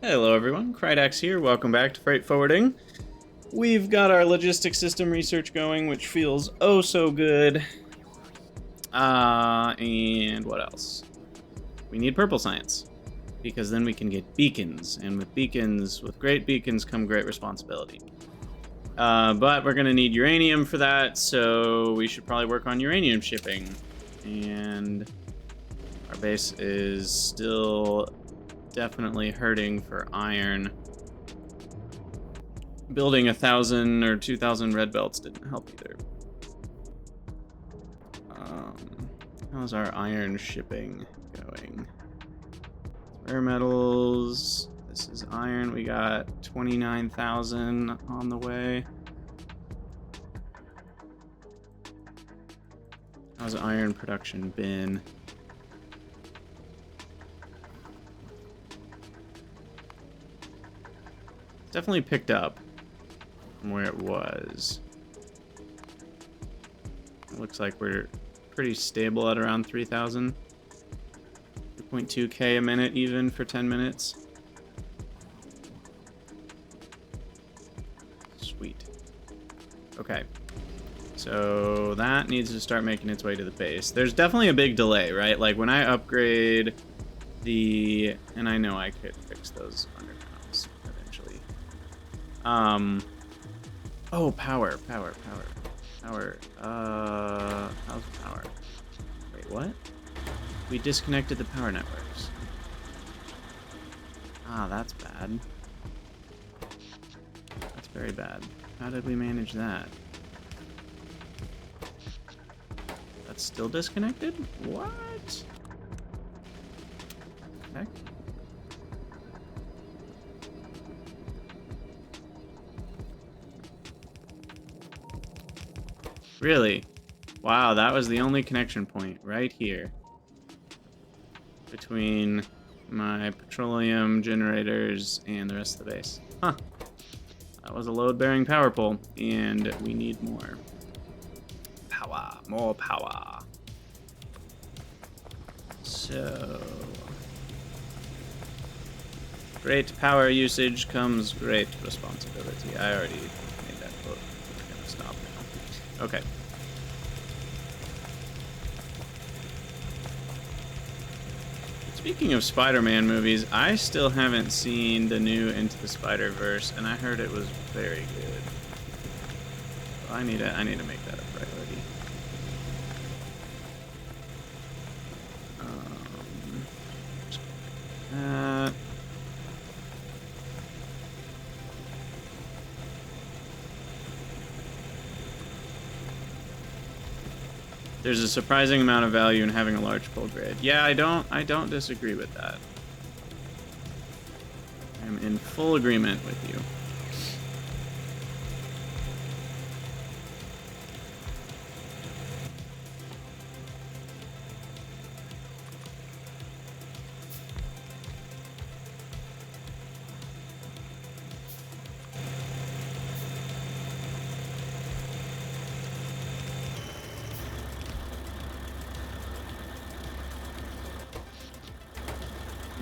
Hello everyone, Krydax here, welcome back to Freight Forwarding. We've got our logistics system research going, which feels oh so good. And what else? We need purple science, because then we can get beacons, and with great beacons come great responsibility. But we're gonna need uranium for that, so we should probably work on uranium shipping. And our base is still definitely hurting for iron. Building 1,000 or 2,000 red belts didn't help either. How's our iron shipping going? Rare metals. This is iron. We got 29,000 on the way. How's iron production been? Definitely picked up from where it was. It looks like we're pretty stable at around 3,000. 2.2k a minute even for 10 minutes. Sweet. Okay. So that needs to start making its way to the base. There's definitely a big delay, right? Like when I upgrade the... And I know I could fix those undergrounds eventually. Oh, power. How's power? Wait, what? We disconnected the power networks. Ah, that's bad. That's very bad. How did we manage that? That's still disconnected? What? Heck? Really? Wow, that was the only connection point right here between my petroleum generators and the rest of the base. Huh. That was a load-bearing power pole, and we need more. Power. More power. So... great power usage comes great responsibility. I already made that quote. I'm gonna stop now. Okay. Speaking of Spider-Man movies, I still haven't seen the new Into the Spider-Verse, and I heard it was very good. So I need to make that a priority. There's a surprising amount of value in having a large pull grid. Yeah, I don't disagree with that. I'm in full agreement with you.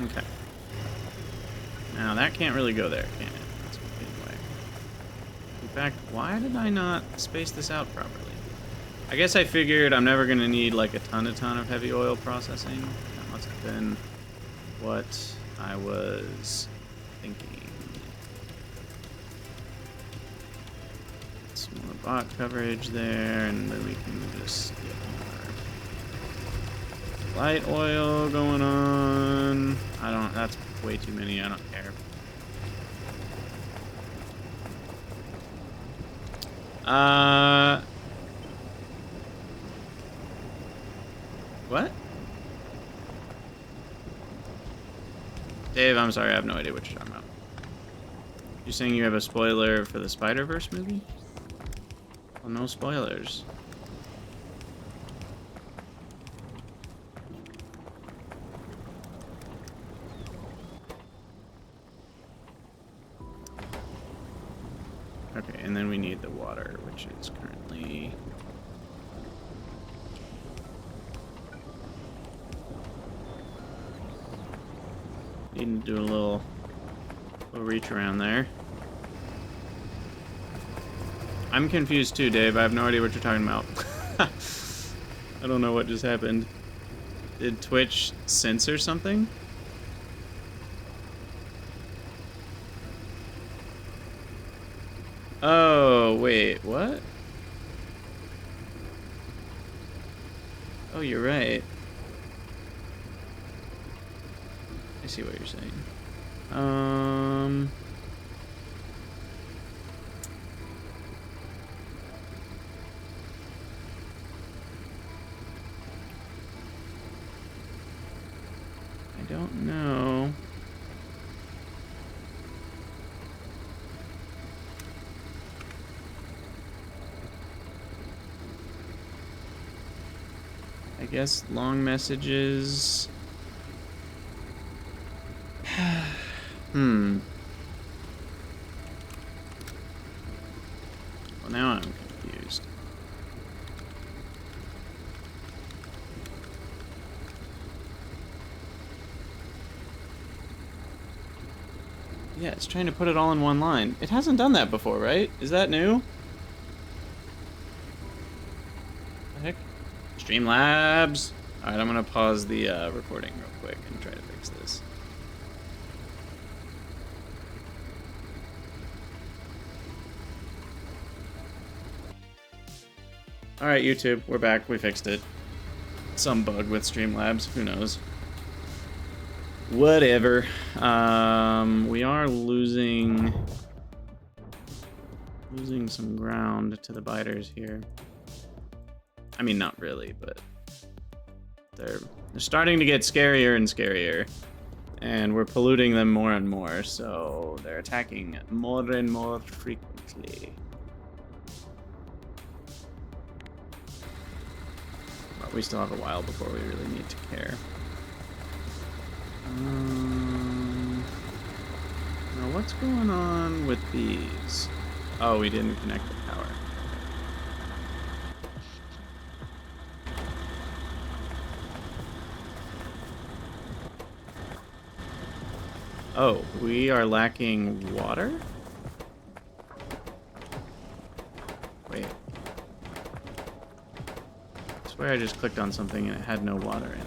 Okay. Now that can't really go there, can it? That's anyway. In fact, why did I not space this out properly? I guess I figured I'm never gonna need like a ton of heavy oil processing. That must have been what I was thinking. Some more bot coverage there, and then we can just get more light oil going on. That's way too many, I don't care. What? Dave, I'm sorry, I have no idea what you're talking about. You're saying you have a spoiler for the Spider-Verse movie? Well, no spoilers. Okay, and then we need the water, which is currently... Need to do a little We'll reach around there. I'm confused too, Dave. I have no idea what you're talking about. I don't know what just happened. Did Twitch censor something? Oh, wait, what? Oh, you're right. I see what you're saying. I don't know. I guess long messages. Well, now I'm confused. Yeah, it's trying to put it all in one line. It hasn't done that before, right? Is that new? The heck? Streamlabs. Alright, I'm gonna pause the recording real quick and try to fix this. Alright, YouTube, we're back. We fixed it. Some bug with Streamlabs, who knows? Whatever. We are losing some ground to the biters here. I mean, not really, but they're starting to get scarier and scarier, and we're polluting them more and more, so they're attacking more and more frequently. But we still have a while before we really need to care. Now what's going on with these? Oh, we didn't connect the power. Oh, we are lacking water? Wait. I swear I just clicked on something and it had no water in it.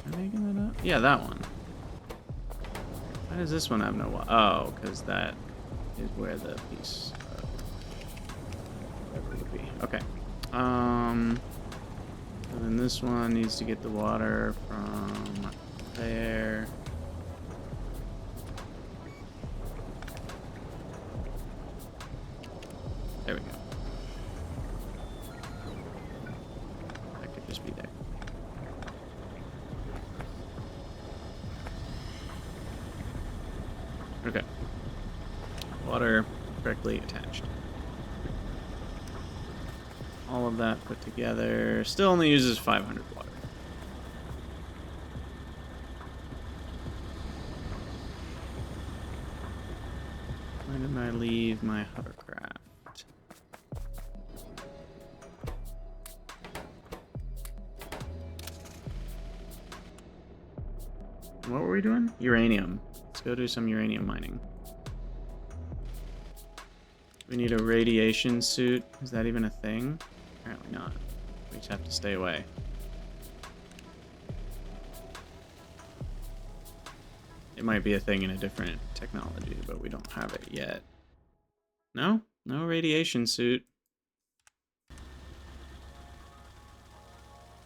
Am I making that up? Yeah, that one. Why does this one have no water? Oh, because that is where the piece of whatever would be. Okay. And then this one needs to get the water from there. There we go. That could just be there. Okay. Water correctly attached. All of that put together. Still only uses 500 water. Where did I leave my hovercraft? What were we doing? Uranium. Let's go do some uranium mining. We need a radiation suit. Is that even a thing? Apparently not. We just have to stay away. It might be a thing in a different technology, but we don't have it yet. No? No radiation suit.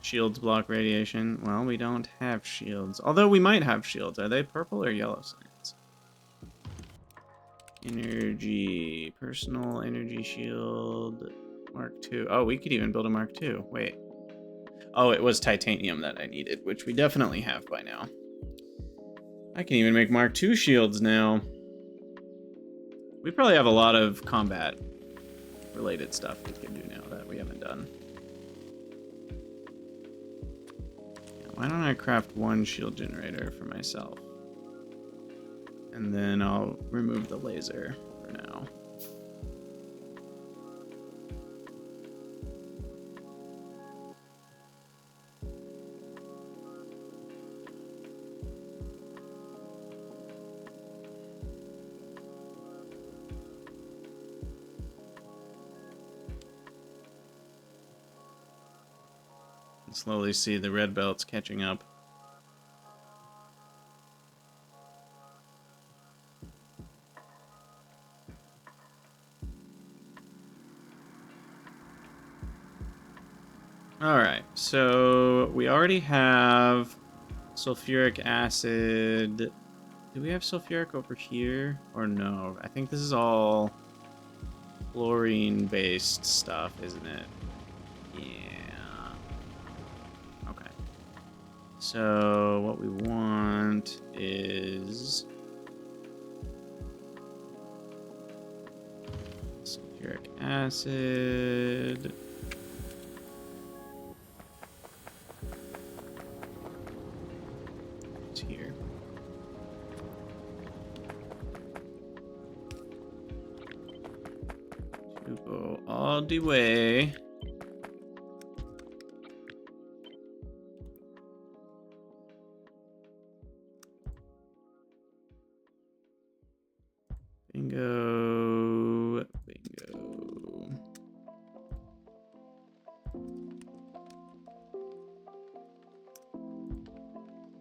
Shields block radiation. Well, we don't have shields. Although we might have shields. Are they purple or yellow science? Energy. Personal energy shield. Mark II. Oh, we could even build a Mark II. Wait. Oh, it was titanium that I needed, which we definitely have by now. I can even make Mark II shields now. We probably have a lot of combat-related stuff we can do now that we haven't done. Why don't I craft one shield generator for myself? And then I'll remove the laser for now. Slowly see the red belts catching up. Alright, so we already have sulfuric acid. Do we have sulfuric over here? Or no? I think this is all fluorine-based stuff, isn't it? Yeah. Okay. So what we want is sulfuric acid. It's here. To go all the way. Bingo. Bingo.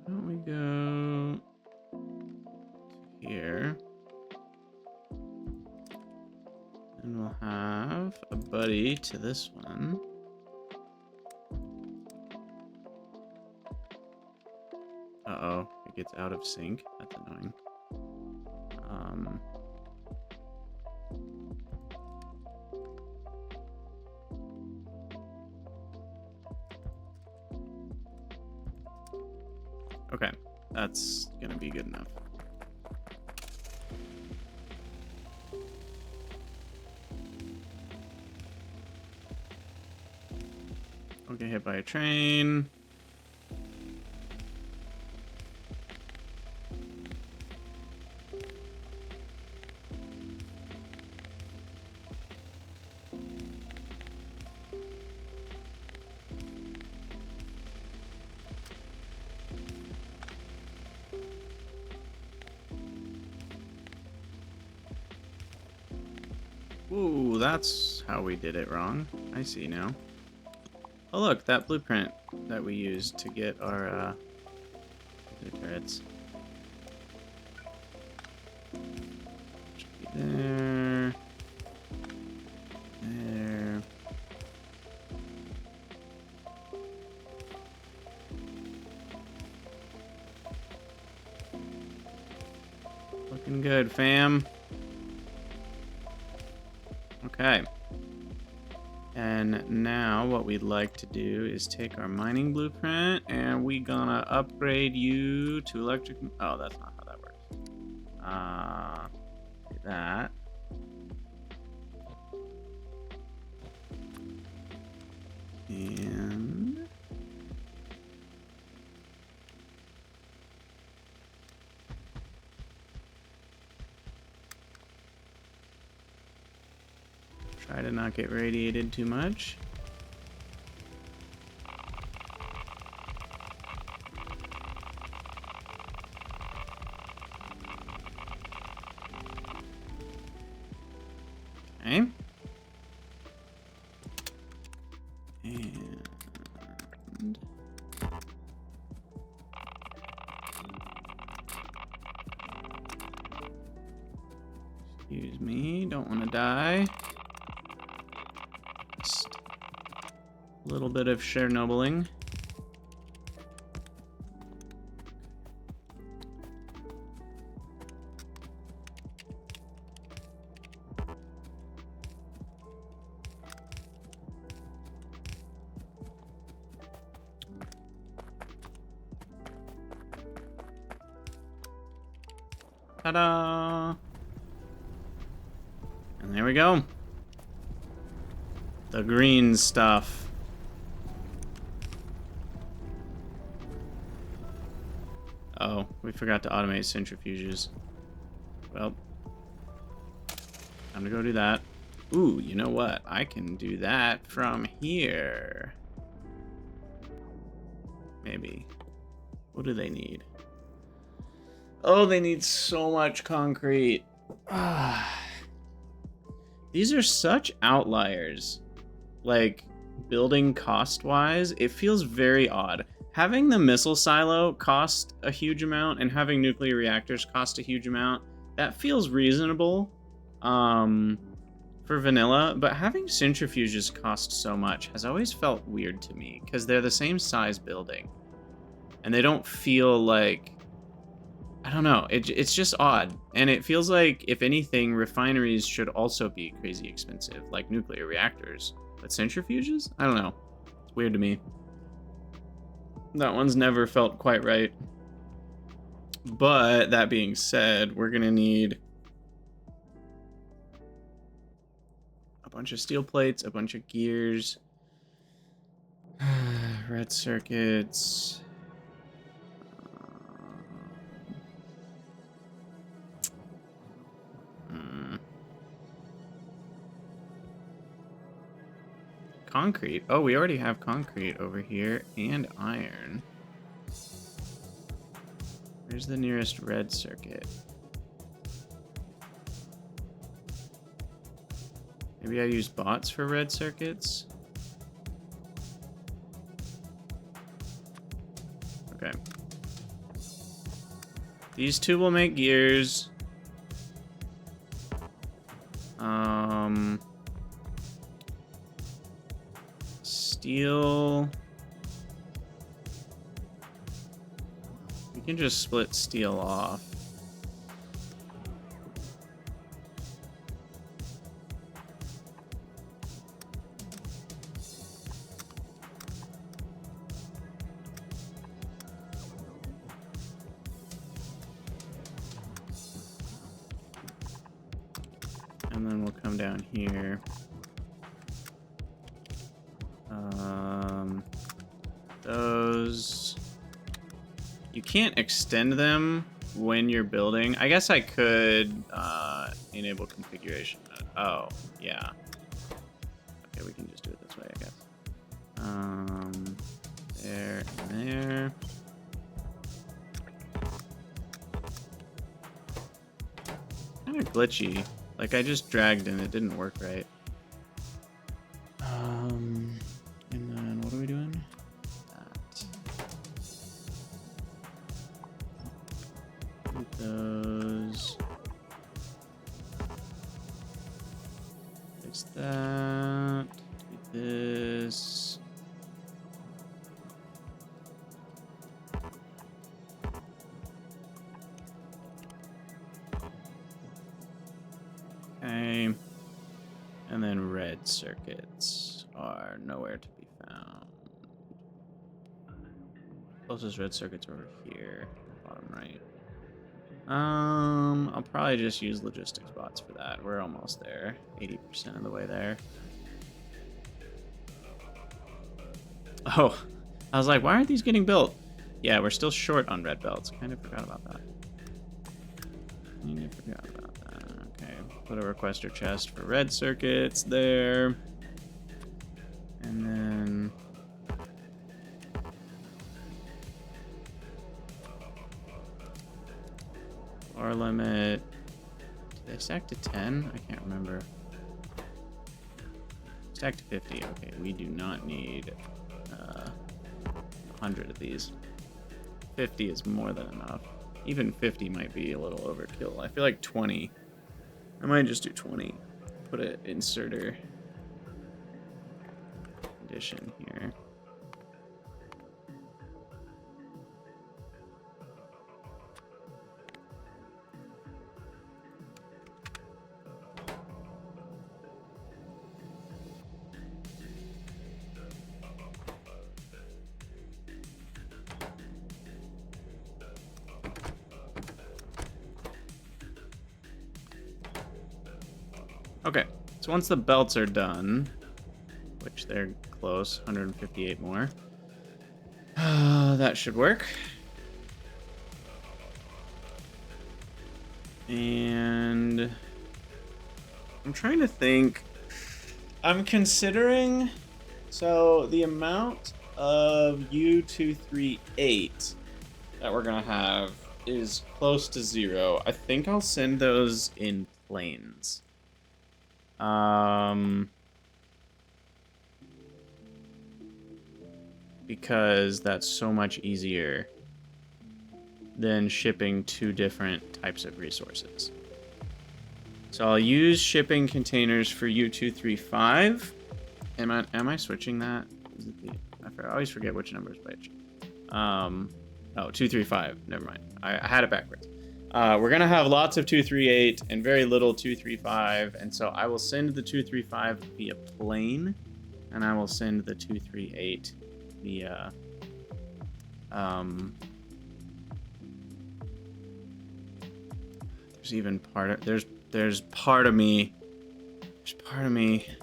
Why don't we go to here? And we'll have a buddy to this one. Uh-oh, it gets out of sync. That's annoying. Okay, that's gonna be good enough. Don't get hit by a train. Ooh, that's how we did it wrong. I see now. Oh look, that blueprint that we used to get our turrets. Should be there. There. Looking good, fam. Okay. And now what we'd like to do is take our mining blueprint and we gonna upgrade you to electric. Oh, that's not how that works. Do that. And try to not get radiated too much. Okay. And excuse me, don't want to die. Just a little bit of Chernobyling. Ta-da! And there we go. The green stuff. Oh, we forgot to automate centrifuges. Well, time to go do that. Ooh, you know what? I can do that from here. Maybe. What do they need? Oh, they need so much concrete. These are such outliers. Like, building cost-wise, it feels very odd. Having the missile silo cost a huge amount and having nuclear reactors cost a huge amount, that feels reasonable for vanilla, but having centrifuges cost so much has always felt weird to me because they're the same size building and they don't feel like, I don't know, it's just odd. And it feels like, if anything, refineries should also be crazy expensive, like nuclear reactors. But centrifuges? I don't know. It's weird to me. That one's never felt quite right. But that being said, we're gonna need a bunch of steel plates, a bunch of gears, red circuits. Concrete. Oh, we already have concrete over here and iron. Where's the nearest red circuit? Maybe I use bots for red circuits? Okay. These two will make gears. Steel. We can just split steel off. And then we'll come down here. Those... You can't extend them when you're building. I guess I could enable configuration. Oh, yeah. Okay, we can just do it this way, I guess. There and there. Kind of glitchy. Like, I just dragged and it didn't work right. And then what are we doing? That. Delete those. Fix that. Delete this. Okay. And then red circuits are nowhere to be found. Closest red circuits are over here, bottom right. I'll probably just use logistics bots for that. We're almost there, 80% of the way there. Oh, I was like, why aren't these getting built? Yeah, we're still short on red belts. Kind of forgot about that. Kind of forgot about that. Okay, put a requester chest for red circuits there. And then... Our limit... Did they stack to 10? I can't remember. Stack to 50. Okay, we do not need 100 of these. 50 is more than enough. Even 50 might be a little overkill. I feel like 20. I might just do 20. Put an inserter condition here. Okay, so once the belts are done, which they're close, 158 more, that should work. And I'm trying to think. I'm considering, so the amount of U238 that we're gonna have is close to 0. I think I'll send those in planes. because that's so much easier than shipping 2 different types of resources. So I'll use shipping containers for U235. Am I switching that? Is it the, I always forget which numbers which. Oh, 235. Never mind. I had it backwards. We're gonna have lots of 238 and very little 235, and so I will send the 235 via plane, and I will send the 238 via there's even part of there's part of me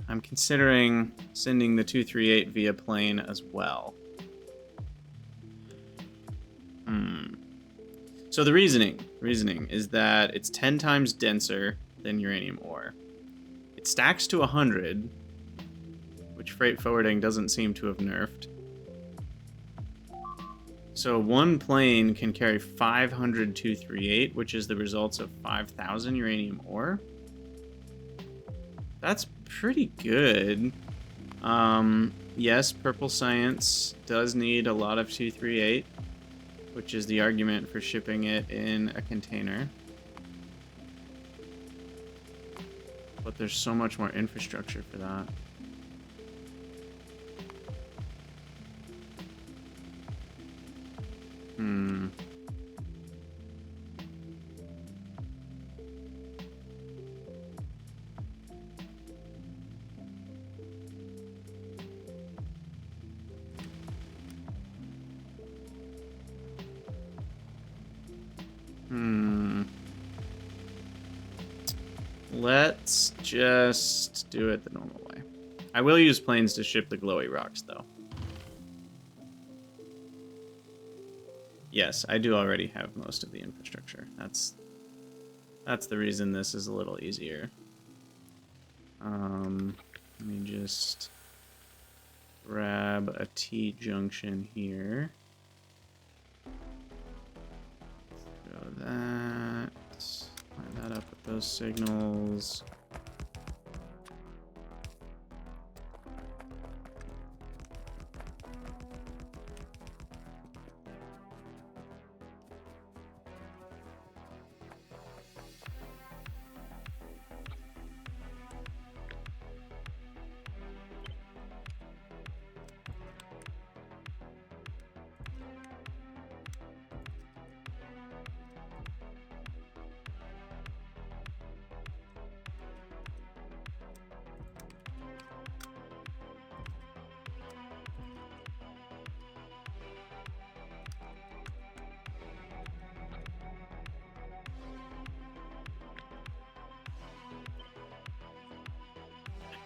I'm considering sending the 238 via plane as well. So the reasoning is that it's 10 times denser than uranium ore. It stacks to 100, which freight forwarding doesn't seem to have nerfed. So one plane can carry 500 238, which is the results of 5,000 uranium ore. That's pretty good. Yes, purple science does need a lot of 238, which is the argument for shipping it in a container. But there's so much more infrastructure for that. Let's just do it the normal way. I will use planes to ship the glowy rocks, though. Yes, I do already have most of the infrastructure. That's the reason this is a little easier. Let me just grab a T-junction here. Go that. Line that up with those signals.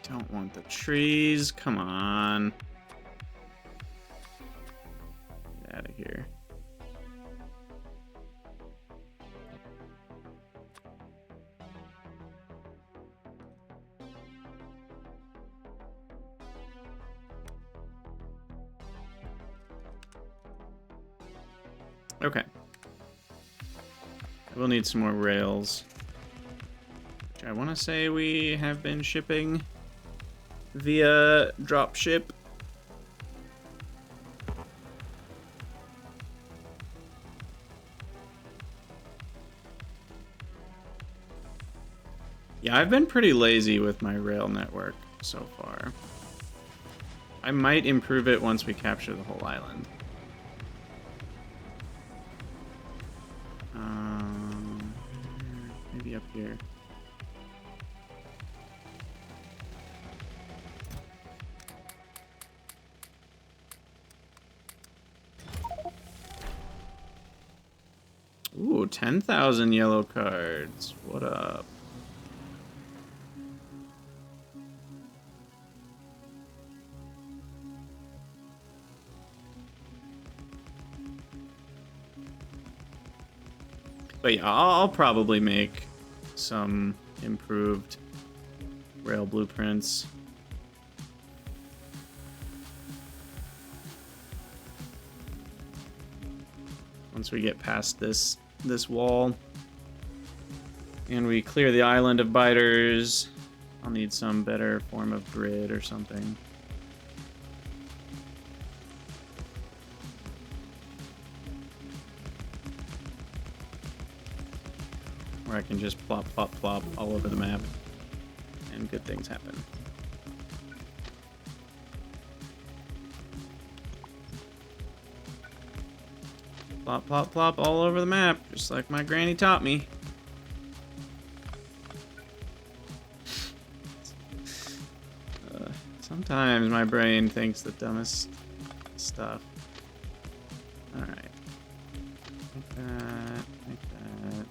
Don't want the trees. Come on. Get out of here. Okay. We'll need some more rails. Which I want to say we have been shipping via dropship. Yeah, I've been pretty lazy with my rail network so far. I might improve it once we capture the whole island. Maybe up here. Ooh, 10,000 yellow cards. What up? But yeah, I'll probably make some improved rail blueprints. Once we get past this wall and we clear the island of biters, I'll need some better form of grid or something. where I can just plop, plop, plop all over the map, and good things happen. Plop, plop, plop all over the map, just like my granny taught me. Sometimes my brain thinks the dumbest stuff. Alright. Like that, like that.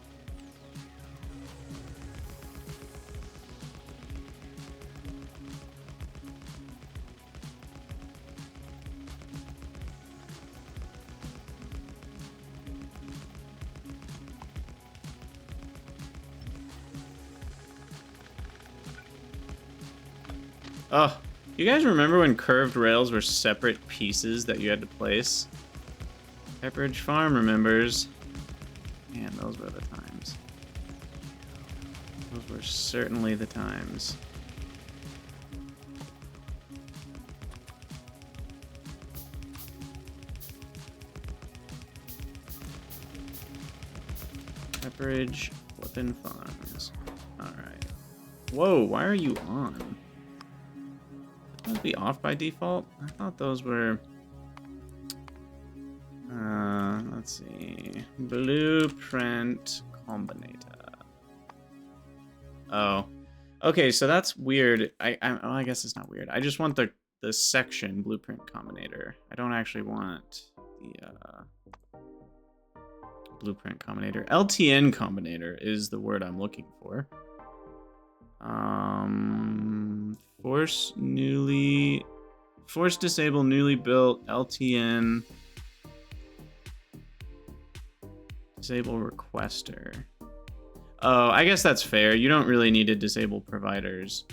Oh, you guys remember when curved rails were separate pieces that you had to place? Pepperidge Farm remembers. Man, those were the times. Those were certainly the times. Pepperidge Flippin' Farms. Alright. Whoa, why are you on? Would those be off by default? I thought those were... let's see. Blueprint Combinator. Oh. Okay, so that's weird. I guess it's not weird. I just want the section Blueprint Combinator. I don't actually want the Blueprint Combinator. LTN Combinator is the word I'm looking for. Force disable newly built LTN disable requester. Oh, I guess that's fair. You don't really need to disable providers.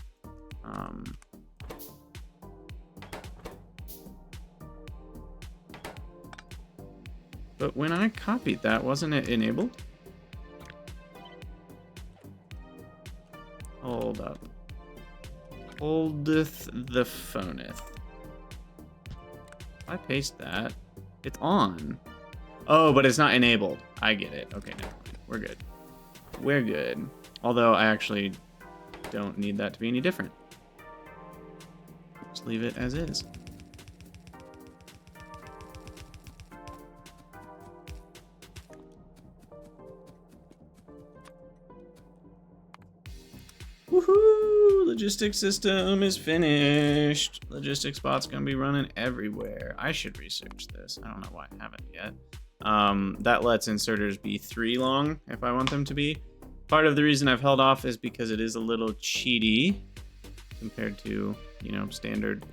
But when I copied that, wasn't it enabled? Hold up. Holdeth the phoneth. If I paste that, it's on. Oh, but it's not enabled. I get it. Okay, never mind. We're good. We're good. Although I actually don't need that to be any different. Just leave it as is. Woohoo! Logistics system is finished. Logistics bot's gonna be running everywhere. I should research this. I don't know why I haven't yet. That lets inserters be 3 long if I want them to be. Part of the reason I've held off is because it is a little cheaty compared to, you know, standard.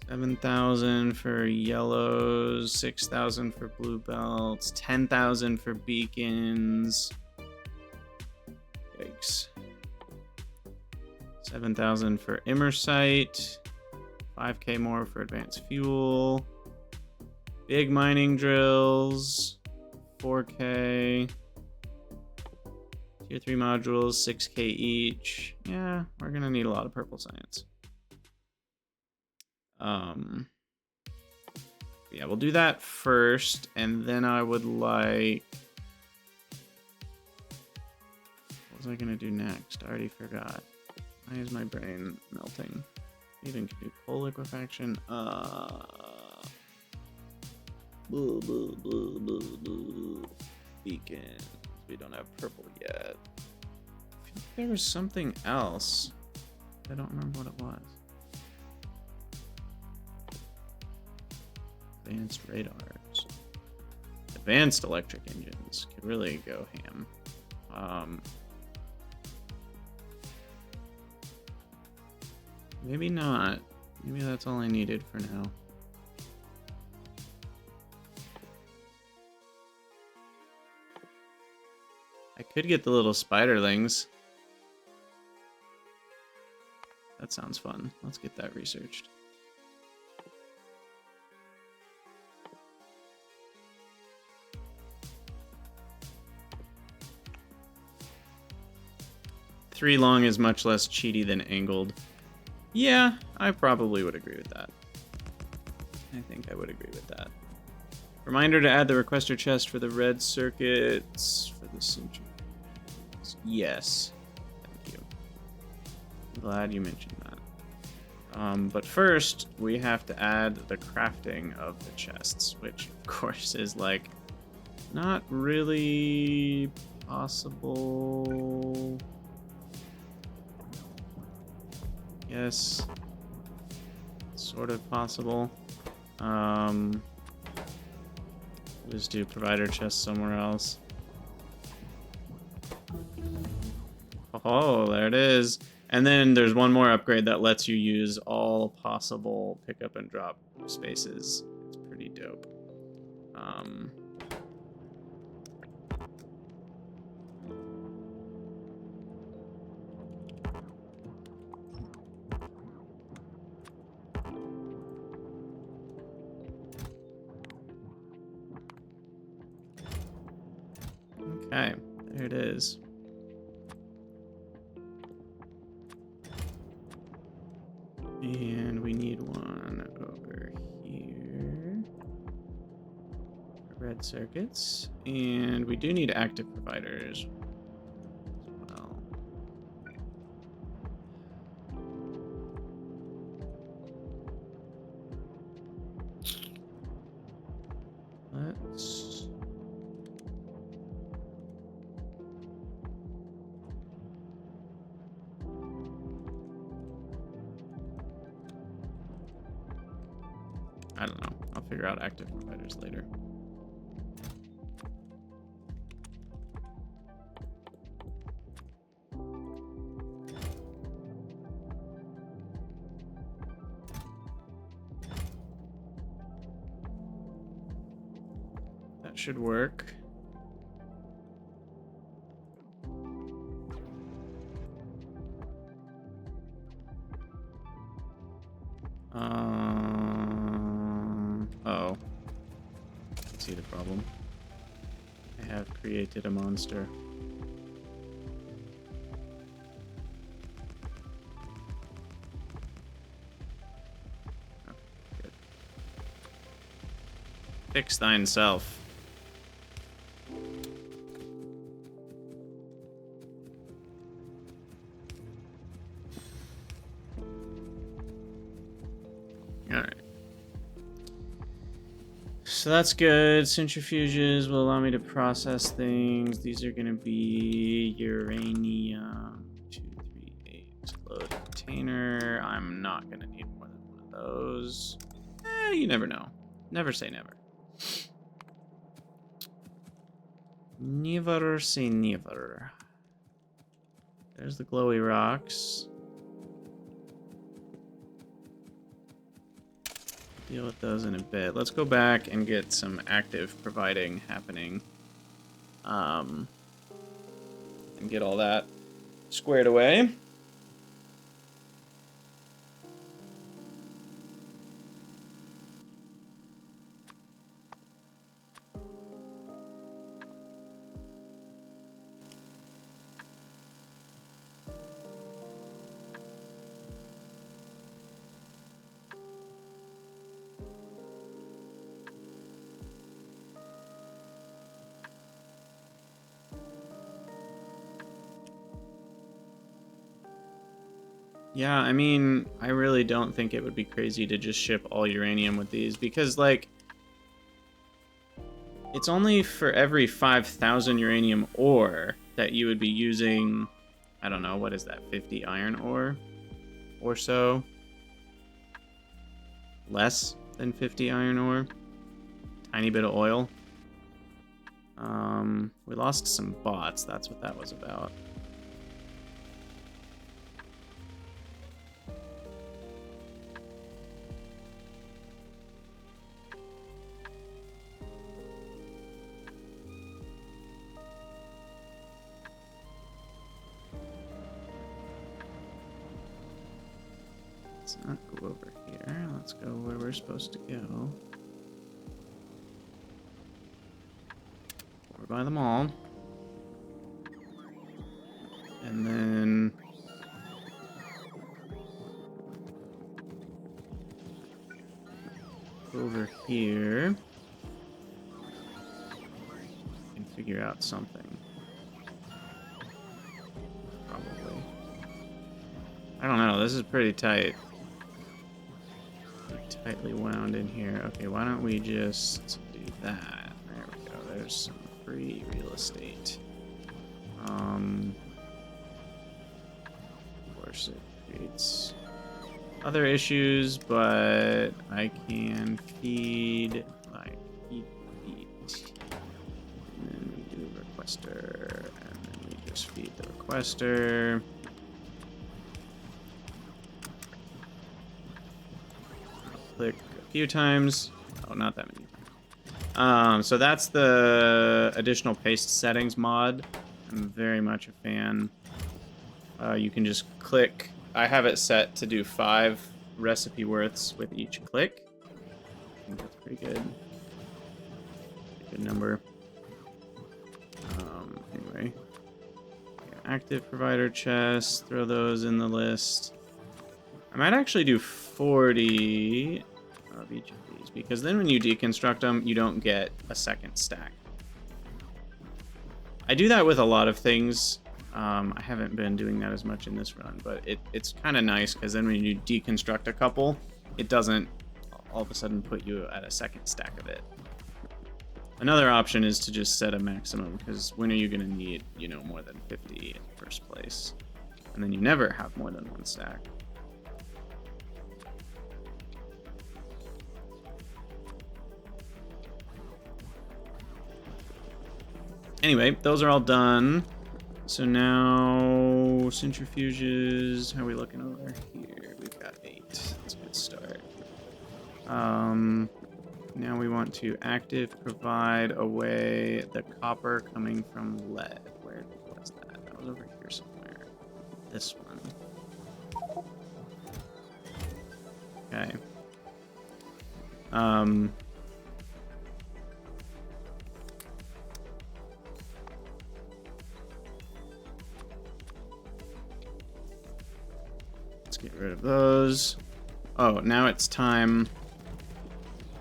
7,000 for yellows, 6,000 for blue belts, 10,000 for beacons. Yikes. 7,000 for Immersite. 5K more for advanced fuel. Big mining drills. 4K. Tier 3 modules, 6K each. Yeah, we're gonna need a lot of purple science. Yeah, we'll do that first, and then I would like... What was I gonna do next? I already forgot. Why is my brain melting? Even can do coal liquefaction. Beacon. We don't have purple yet. I feel like there was something else. I don't remember what it was. Advanced radars. Advanced electric engines could really go ham. Maybe not. Maybe that's all I needed for now. I could get the little spiderlings. That sounds fun. Let's get that researched. Three long is much less cheaty than angled. Yeah, I probably would agree with that. I think I would agree with that. Reminder to add the requester chest for the red circuits for the centrifuge. Yes. Thank you. I'm glad you mentioned that. But first, we have to add the crafting of the chests, which, of course, is, like, not really possible. Yes. Sort of possible. Just do provider chest somewhere else. Oh, there it is. And then there's one more upgrade that lets you use all possible pickup and drop spaces. It's pretty dope. Okay, there it is. And we need one over here. Red circuits. And we do need active providers as well. Let's... I don't know. I'll figure out active providers later. That should work. Uh-oh. I see the problem. I have created a monster. Okay, good. Fix thine self. Alright. So that's good. Centrifuges will allow me to process things. These are going to be uranium 238 load container. I'm not going to need more than one of those. You never know. Never say never. Never say never. There's the glowy rocks. Deal with those in a bit. Let's go back and get some active providing happening. And get all that squared away. Yeah, I mean, I really don't think it would be crazy to just ship all uranium with these, because, like, it's only for every 5,000 uranium ore that you would be using, I don't know, what is that, 50 iron ore or so? Less than 50 iron ore. Tiny bit of oil. We lost some bots, that's what that was about. Let's not go over here. Let's go where we're supposed to go. Over by the mall. And then... over here. figure out something. Probably. I don't know. This is pretty tight. Pretty tightly wound in here. Okay, why don't we just do that? There we go. There's some free real estate. Of course, it creates other issues, but I can feed, like, feed. And then we do requester, and then we just feed the requester. Click a few times. Oh, not that many. So that's the additional paste settings mod. I'm very much a fan. You can just click. I have it set to do 5 recipe worths with each click. I think that's pretty good. Good number. Anyway. Yeah, active provider chests. Throw those in the list. I might actually do 40 of each of these, because then when you deconstruct them, you don't get a second stack. I do that with a lot of things. I haven't been doing that as much in this run, but it's kind of nice, because then when you deconstruct a couple, it doesn't all of a sudden put you at a second stack of it. Another option is to just set a maximum, because when are you going to need, you know, more than 50 in the first place? And then you never have more than 1 stack. Anyway, those are all done. So now, centrifuges, how are we looking over here? We've got 8. That's a good start. Now we want to active provide away the copper coming from lead. Where was that? That was over here somewhere. This one. Okay. Let's get rid of those. Oh, now it's time.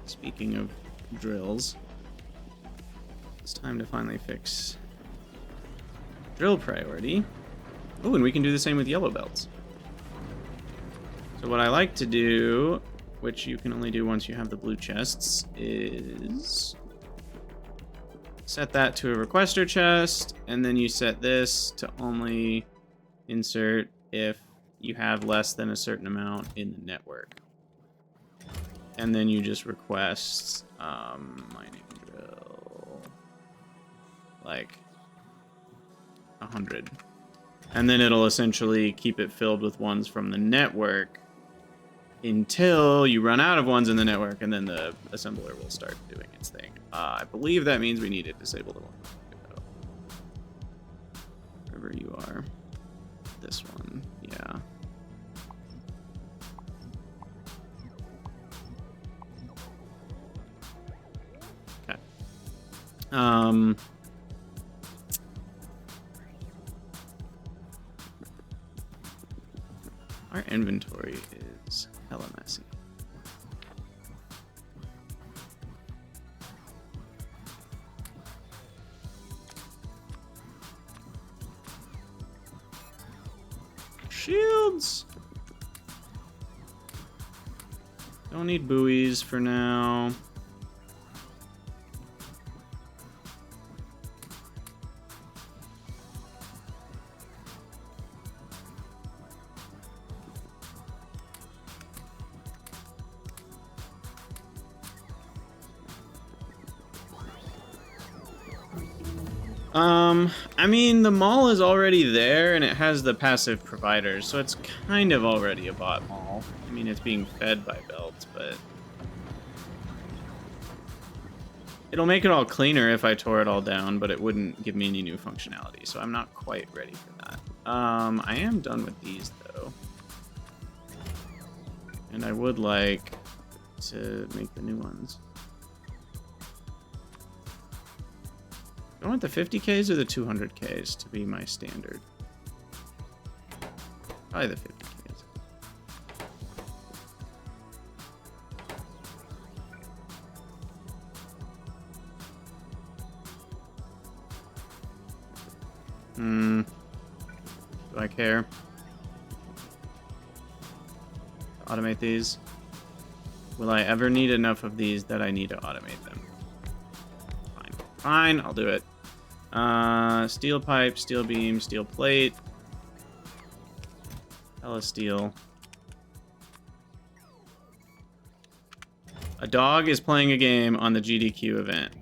Speaking of drills, it's time to finally fix drill priority. Oh, and we can do the same with yellow belts. So what I like to do, which you can only do once you have the blue chests, is set that to a requester chest, and then you set this to only insert if you have less than a certain amount in the network. And then you just request mining drill, like 100. And then it'll essentially keep it filled with ones from the network until you run out of ones in the network, and then the assembler will start doing its thing. I believe that means we need to disable the one. Wherever you are. This one, yeah. Okay. Our inventory is hella messy. Shields! Don't need buoys for now. I mean, the mall is already there, and it has the passive providers, so it's kind of already a bot mall. I mean, it's being fed by belts, but it'll make it all cleaner if I tore it all down, but it wouldn't give me any new functionality, so I'm not quite ready for that. I am done with these, though. And I would like to make the new ones. I want the 50Ks or the 200Ks to be my standard. Probably the 50Ks. Do I care? Automate these? Will I ever need enough of these that I need to automate them? Fine. Fine, I'll do it. Steel pipe, steel beam, steel plate. Hella steel. A dog is playing a game on the GDQ event.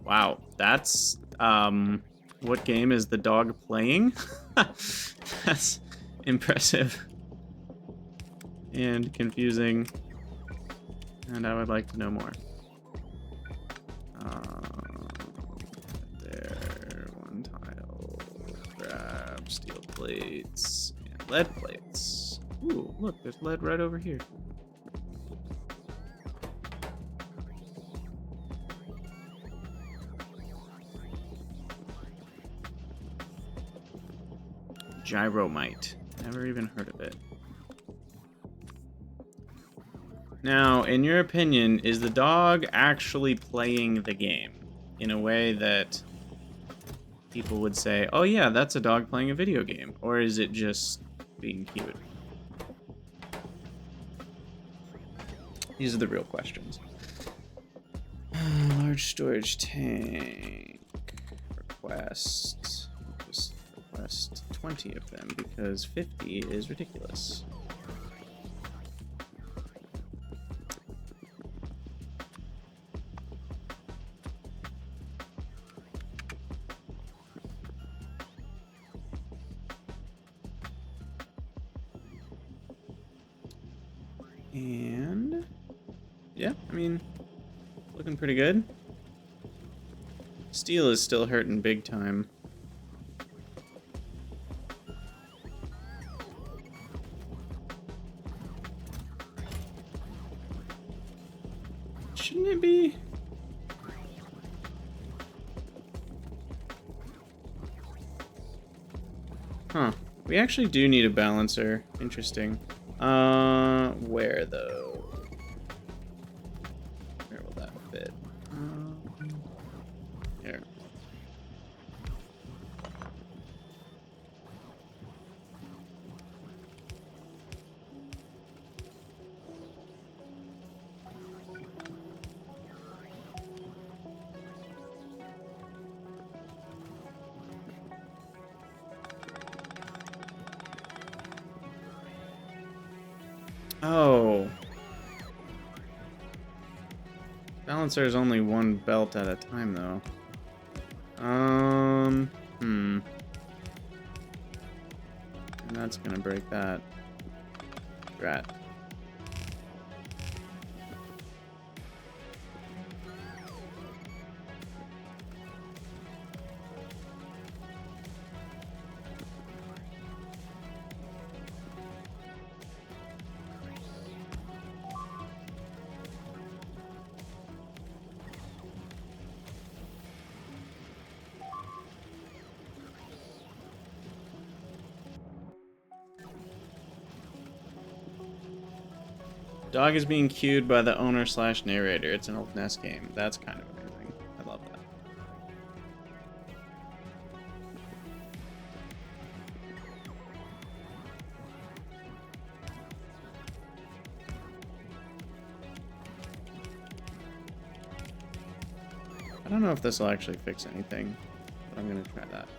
Wow, that's, what game is the dog playing? That's impressive. And confusing. And I would like to know more. There, one tile. Grab steel plates and lead plates. Ooh, look, there's lead right over here. Gyromite. Never even heard of it. Now, in your opinion, is the dog actually playing the game in a way that people would say, oh yeah, that's a dog playing a video game? Or is it just being cute? These are the real questions. Large storage tank. Request. Just request 20 of them because 50 is ridiculous. And yeah, I mean, looking pretty good. Steel is still hurting big time. Shouldn't it be? Huh. We actually do need a balancer. Interesting. Where though? Where will that fit? Here. Oh. Balancer is only one belt at a time, though. And that's gonna break that. Drat. Dog is being cued by the owner / narrator. It's an old NES game. That's kind of amazing. I love that. I don't know if this will actually fix anything, but I'm gonna try that.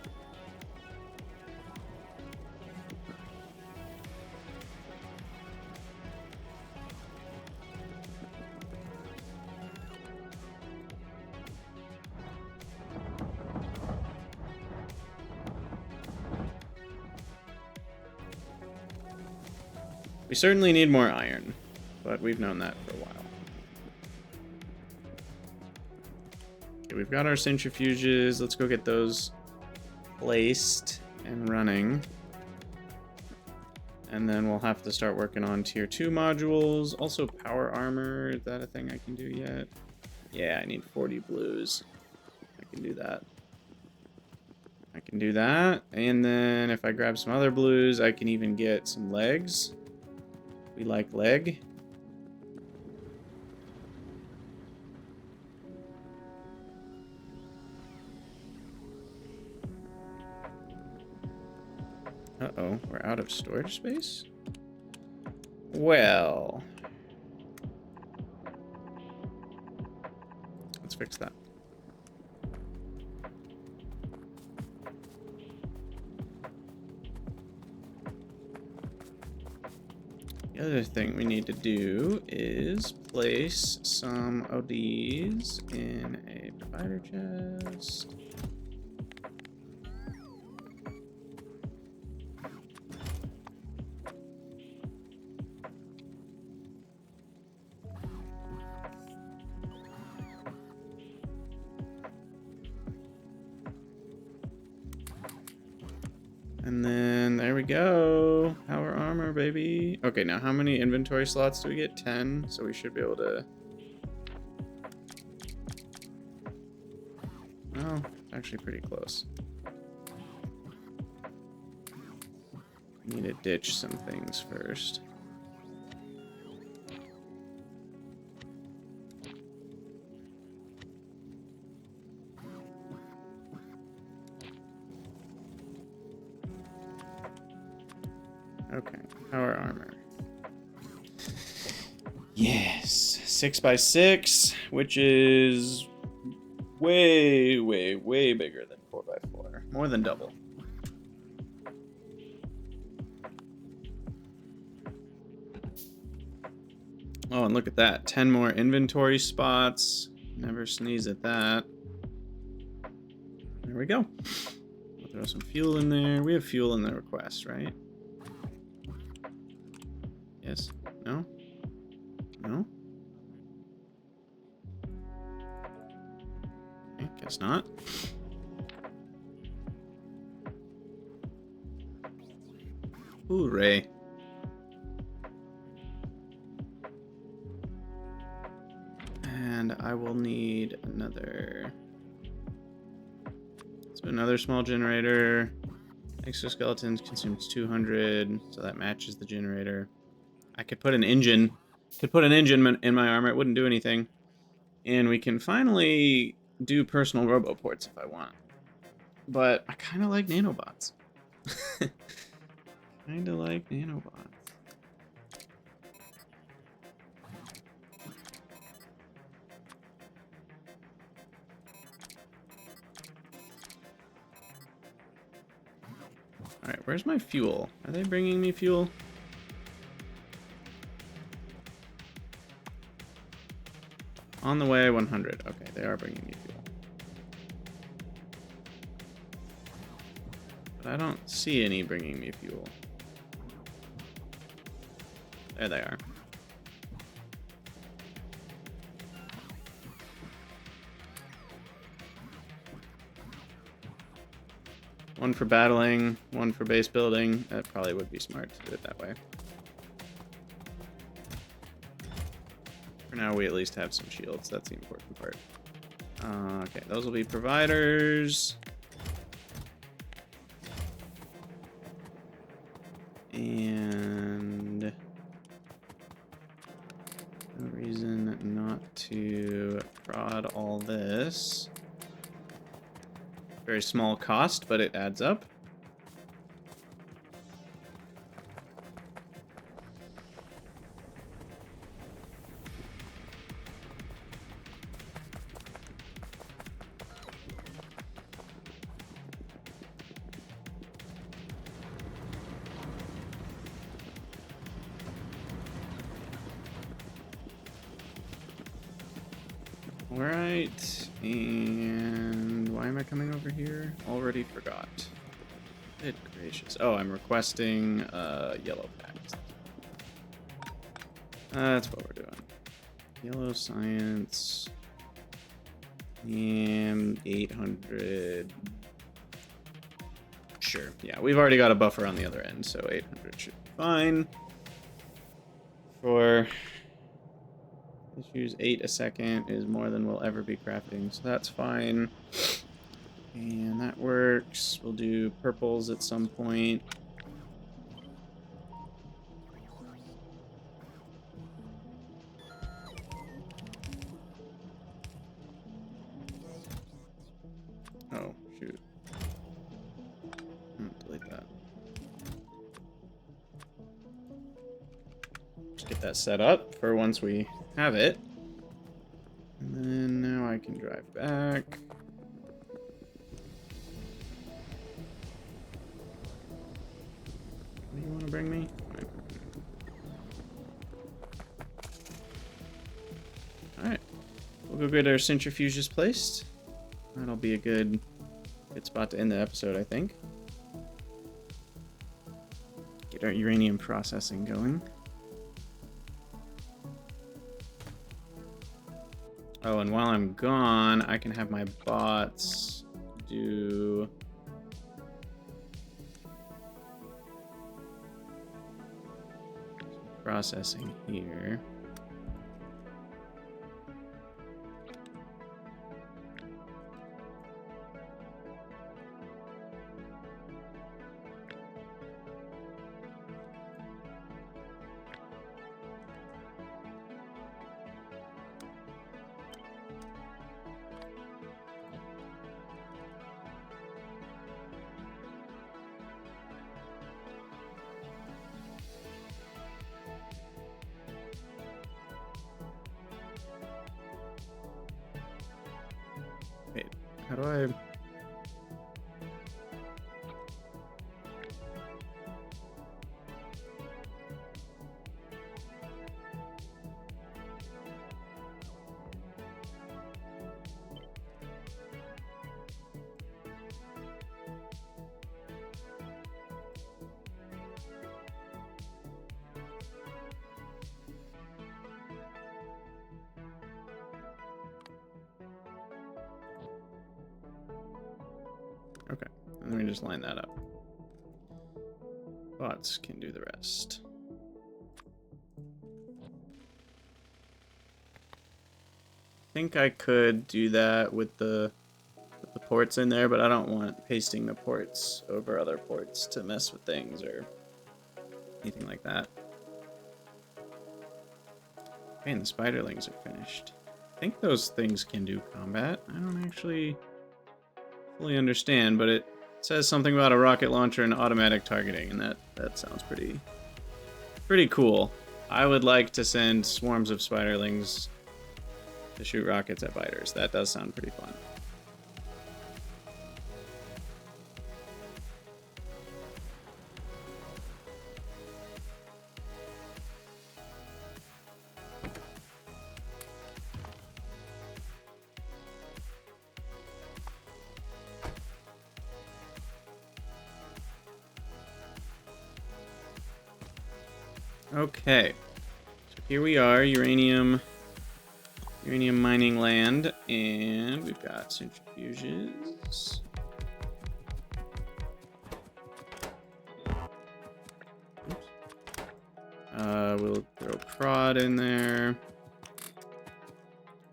We certainly need more iron, but we've known that for a while. Okay, we've got our centrifuges. Let's go get those placed and running. And then we'll have to start working on tier 2 modules. Also power armor. Is that a thing I can do yet? Yeah, I need 40 blues. I can do that. I can do that. And then if I grab some other blues, I can even get some legs. We like leg. Uh-oh, we're out of storage space? Well, let's fix that. The other thing we need to do is place some of these in a provider chest. And then there we go. Power armor, baby. Okay, now how many inventory slots do we get? 10. So we should be able to. Well, actually pretty close. Need to ditch some things first. Okay, power armor. Yes, 6x6, which is way, way, way bigger than 4x4. More than double. Oh, and look at that. 10 more inventory spots. Never sneeze at that. There we go. We'll throw some fuel in there. We have fuel in the request, right? Yes. No? No? Okay, guess not. Hooray. And I will need another... So another small generator. Exoskeletons consumes 200, so that matches the generator. I could put an engine. Could put an engine in my armor. It wouldn't do anything. And we can finally do personal roboports if I want. But I kind of like nanobots. Kind of like nanobots. Alright, where's my fuel? Are they bringing me fuel? On the way, 100. Okay, they are bringing me fuel. But I don't see any bringing me fuel. There they are. One for battling, one for base building. That probably would be smart to do it that way. For now, we at least have some shields. That's the important part. Okay, those will be providers. And no reason not to prod all this. Very small cost, but it adds up. Alright, and why am I coming over here? Already forgot. Good gracious. Oh, I'm requesting yellow packs. That's what we're doing. Yellow science. And 800. Sure. Yeah, we've already got a buffer on the other end, so 800 should be fine. For issues 8 a second is more than we'll ever be crafting, so that's fine. And that works. We'll do purples at some point. Oh, shoot. Delete that. that set up for once we have it. And then now I can drive back. What do you want to bring me? Alright. We'll go get our centrifuges placed. That'll be a good spot to end the episode, I think. Get our uranium processing going. Oh, and while I'm gone, I can have my bots do... some processing here. Wait, how do I... Okay, let me just line that up. Bots can do the rest. I think I could do that with the ports in there, but I don't want pasting the ports over other ports to mess with things or anything like that. Okay, and the spiderlings are finished. I think those things can do combat. I don't actually fully understand, but it says something about a rocket launcher and automatic targeting, and that sounds pretty cool. I would like to send swarms of spiderlings to shoot rockets at biters. That does sound pretty fun. Okay, so here we are, uranium mining land, and we've got centrifuges. Oops. We'll throw prod in there,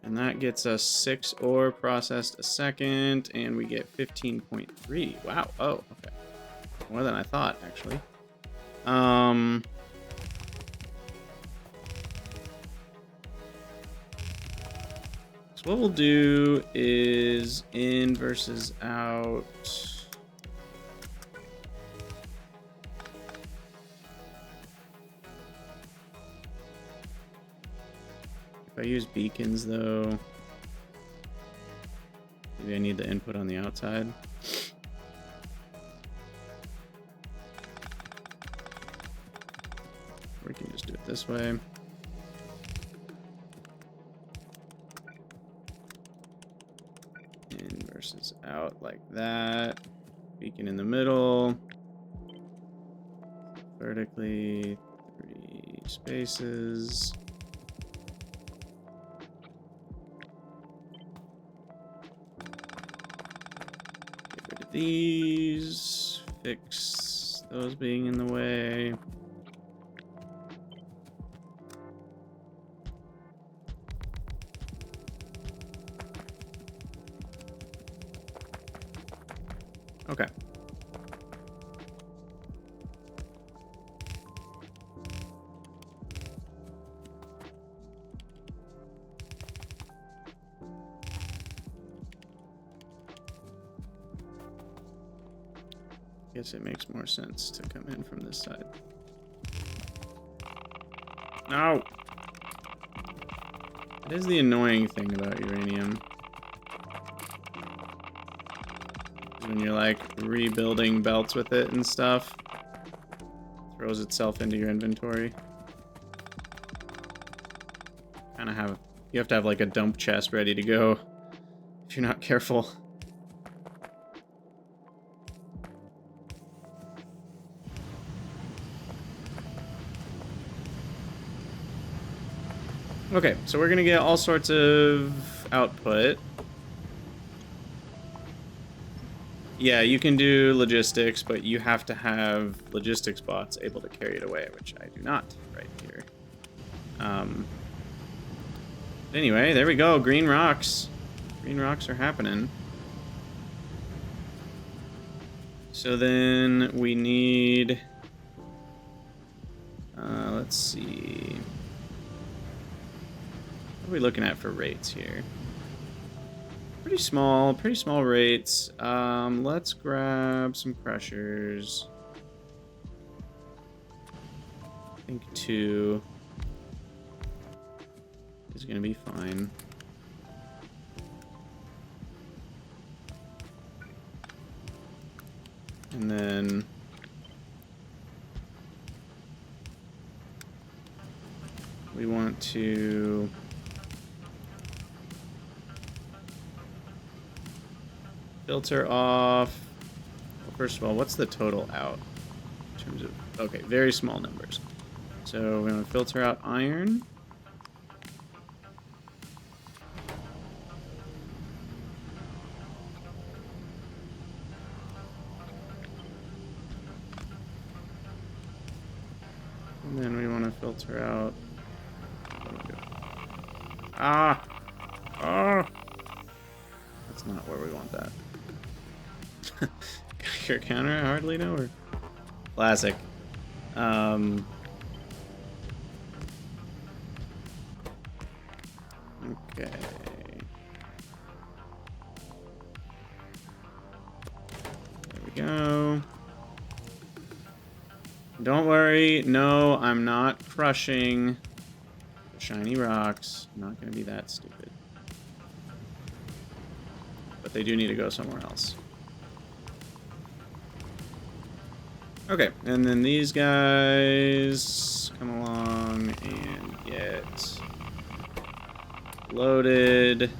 and that gets us 6 ore processed a second, and we get 15.3. Wow. Oh, okay, more than I thought, actually. So what we'll do is in versus out. If I use beacons though, maybe I need the input on the outside. Or we can just do it this way. Versus out like that. Beacon in the middle. Vertically, 3 spaces. Get rid of these. Fix those being in the way. Okay. Guess it makes more sense to come in from this side. No! That is the annoying thing about uranium. When you're like rebuilding belts with it and stuff, it throws itself into your inventory. You have to have like a dump chest ready to go if you're not careful. Okay, so we're gonna get all sorts of output. Yeah, you can do logistics, but you have to have logistics bots able to carry it away, which I do not right here. Anyway, there we go. Green rocks. Green rocks are happening. So then we need... let's see. What are we looking at for rates here? Pretty small rates. Let's grab some crushers. I think 2 is gonna be fine. And then we want to filter off. Well, first of all, what's the total out in terms of... Okay, very small numbers. So we're going to filter out iron. And then we want to filter out... Ah! Ah! That's not where we want that. Your counter, I hardly know her. Classic. Okay. There we go. Don't worry. No, I'm not crushing the shiny rocks. I'm not going to be that stupid. But they do need to go somewhere else. Okay, and then these guys come along and get loaded.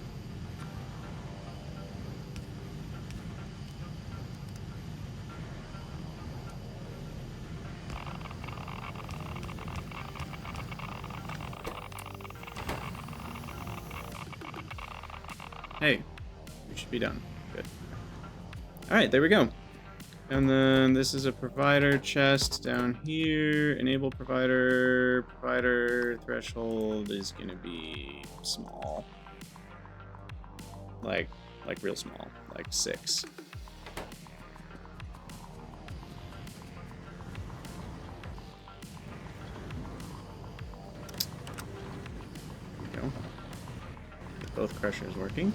Hey, we should be done. Good. Alright, there we go. And then this is a provider chest down here. Enable provider. Provider threshold is gonna be small. Like real small. Like 6. There we go. Get both crushers working.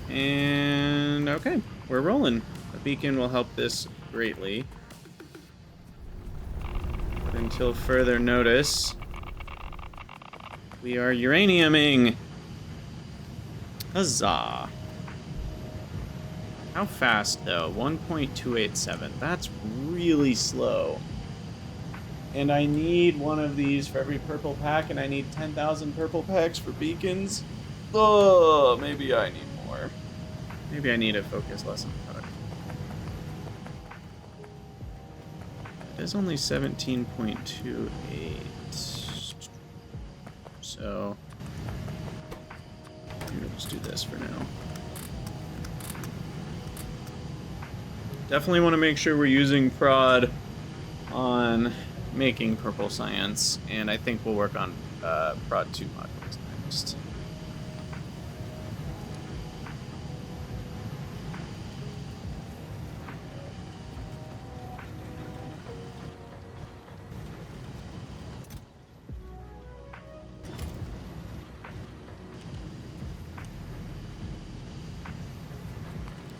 And okay, we're rolling. A beacon will help this greatly. But until further notice, we are uraniuming. Huzzah. How fast, though? 1.287. That's really slow. And I need one of these for every purple pack, and I need 10,000 purple packs for beacons. Oh, maybe I need more. Maybe I need to focus less on product. It is only 17.28. So, maybe we'll just do this for now. Definitely want to make sure we're using prod on making purple science, and I think we'll work on prod 2 modules next.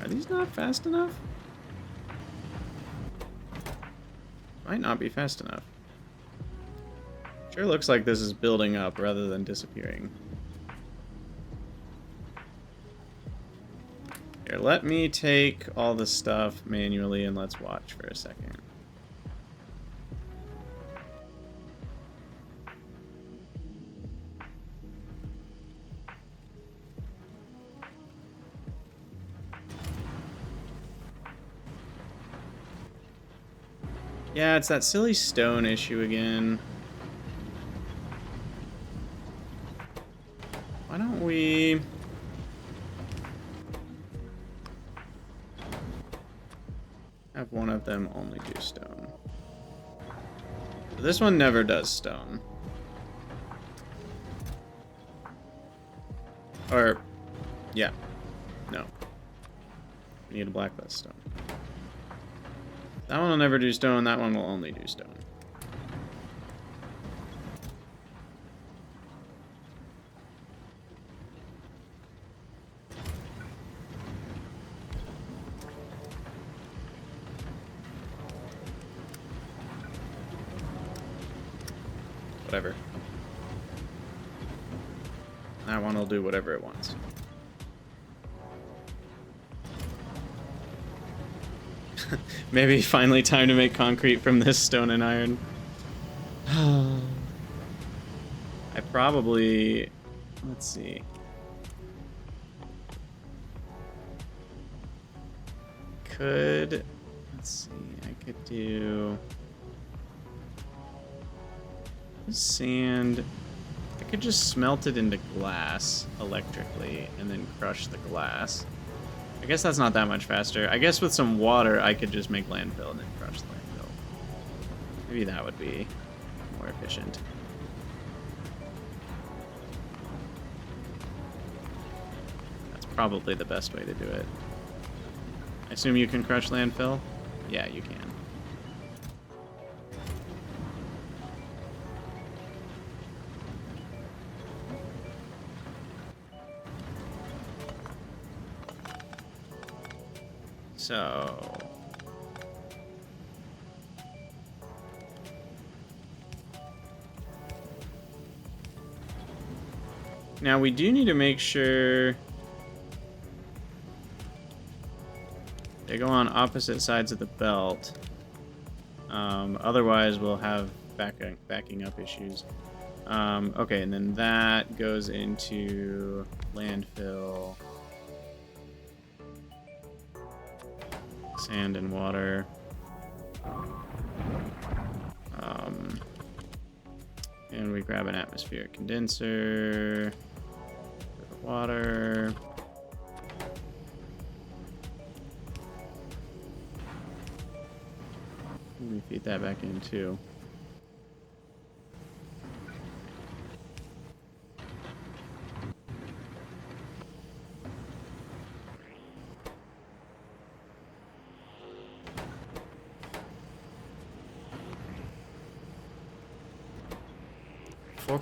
Are these not fast enough? Might not be fast enough. Sure looks like this is building up rather than disappearing. Here, let me take all the stuff manually and let's watch for a second. Yeah, it's that silly stone issue again. Why don't we... have one of them only do stone. This one never does stone. Or, yeah. No. We need a blacklist stone. That one will never do stone, that one will only do stone. Whatever. That one will do whatever it wants. Maybe finally time to make concrete from this stone and iron. I probably... let's see. Could... let's see, I could do... sand. I could just smelt it into glass electrically and then crush the glass. I guess that's not that much faster. I guess with some water I could just make landfill and then crush the landfill. Maybe that would be more efficient. That's probably the best way to do it. I assume you can crush landfill? Yeah, you can. So... now we do need to make sure they go on opposite sides of the belt. Otherwise we'll have backing up issues. Okay, and then that goes into landfill. Sand and water. And we grab an atmospheric condenser. Water. We feed that back in too.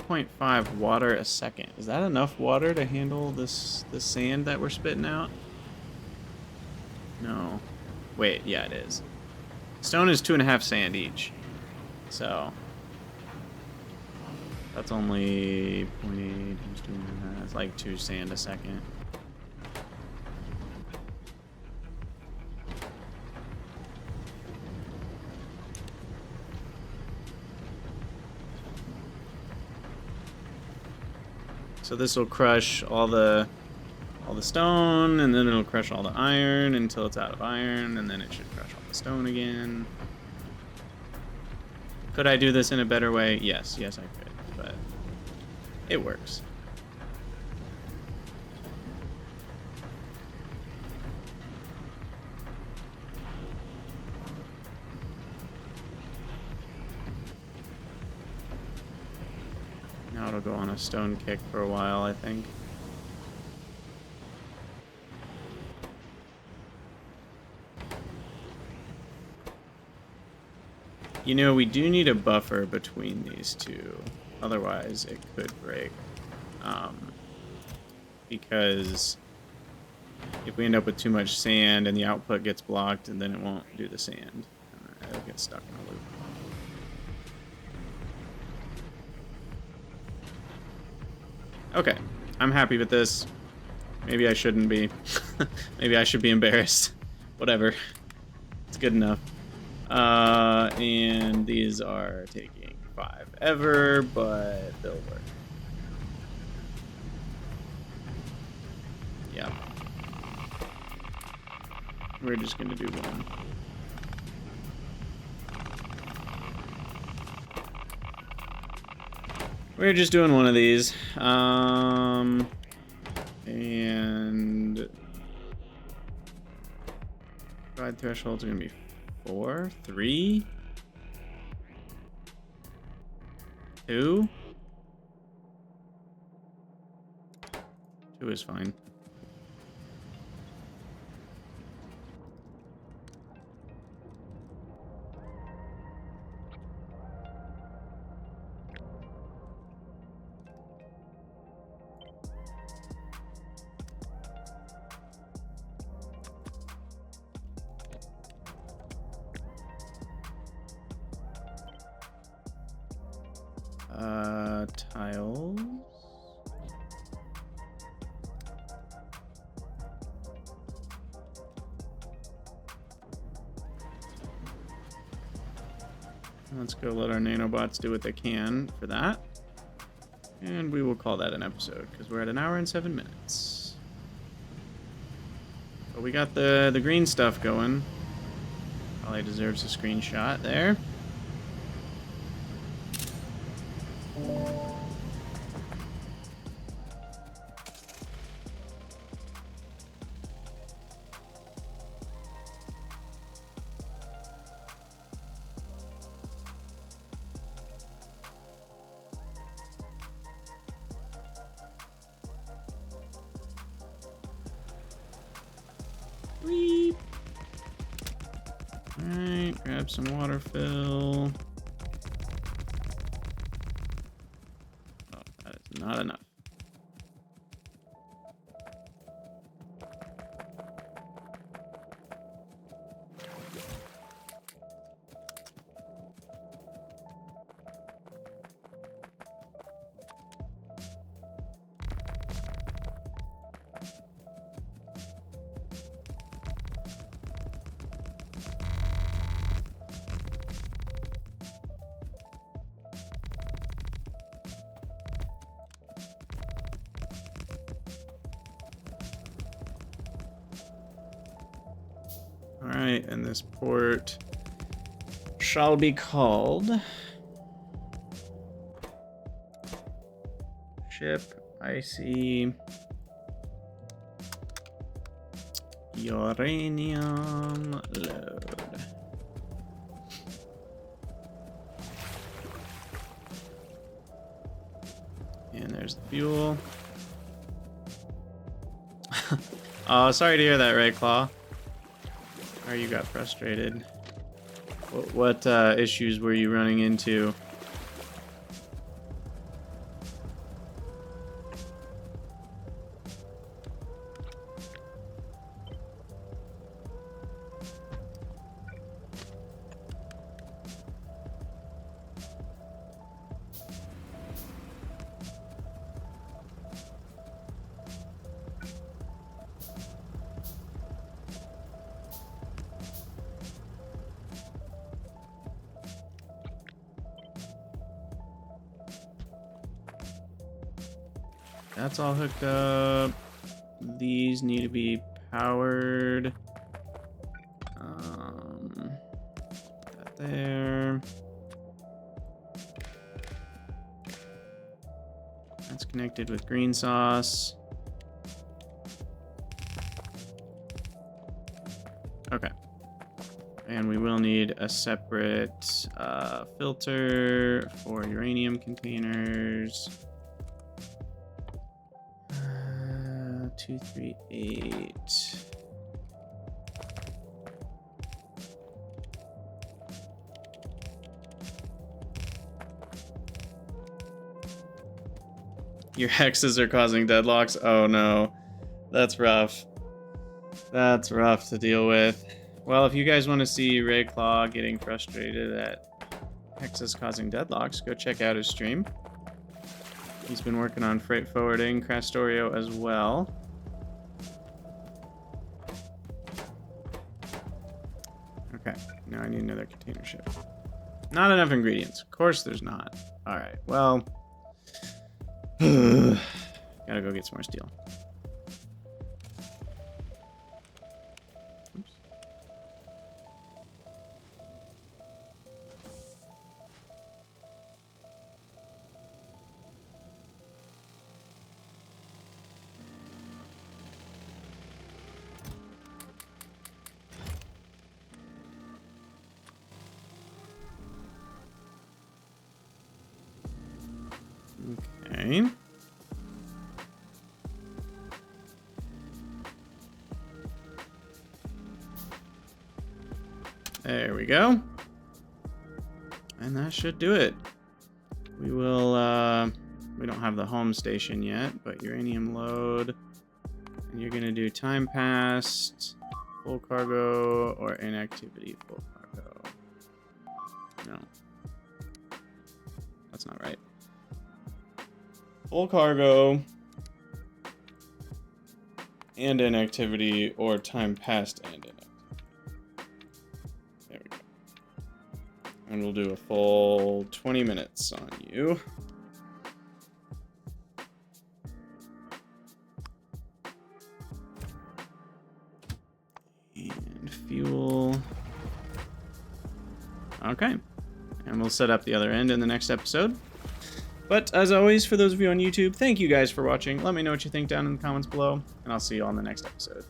.5 water a second. Is that enough water to handle this sand that we're spitting out? No. Wait, yeah, it is. Stone is 2.5 sand each. So that's only 0.8 times 2.5. It's like 2 sand a second. So this will crush all the stone, and then it'll crush all the iron until it's out of iron, and then it should crush all the stone again. Could I do this in a better way? Yes, I could, but it works. Now it'll go on a stone kick for a while, I think. You know, we do need a buffer between these two. Otherwise, it could break. Because if we end up with too much sand and the output gets blocked, and then it won't do the sand. It'll get stuck in a loop. Okay, I'm happy with this. Maybe I shouldn't be. Maybe I should be embarrassed. Whatever. It's good enough. And these are taking 5 ever, but they'll work. Yeah. We're just gonna do one. We're just doing one of these. And provide thresholds are gonna be 4, 3, 2. 2 is fine. Tiles. Let's go let our nanobots do what they can for that. And we will call that an episode, because we're at 1 hour and 7 minutes. But we got the green stuff going. Probably deserves a screenshot there. Weep. Alright, grab some water fill. Oh, that is not enough. Alright, and this port shall be called Ship Icy Uranium Load. And there's the fuel. Oh, sorry to hear that, Ray Claw. Or you got frustrated. What issues were you running into? That's all hooked up. These need to be powered. That there. That's connected with green sauce. Okay. And we will need a separate filter for uranium containers. 238. Your hexes are causing deadlocks? Oh no. That's rough. That's rough to deal with. Well, if you guys want to see Rayclaw getting frustrated at hexes causing deadlocks, go check out his stream. He's been working on freight forwarding, Factorio as well. Okay, now I need another container ship. Not enough ingredients. Of course there's not. Alright, well... gotta go get some more steel. Oops. Okay. There we go. And that should do it. We will, we don't have the home station yet, but uranium load. And you're gonna do time passed, full cargo, or inactivity full cargo. No. That's not right. Full cargo and inactivity, or time passed and inactivity. There we go. And we'll do a full 20 minutes on you. And fuel. Okay. And we'll set up the other end in the next episode. But as always, for those of you on YouTube, thank you guys for watching. Let me know what you think down in the comments below, and I'll see you all in the next episode.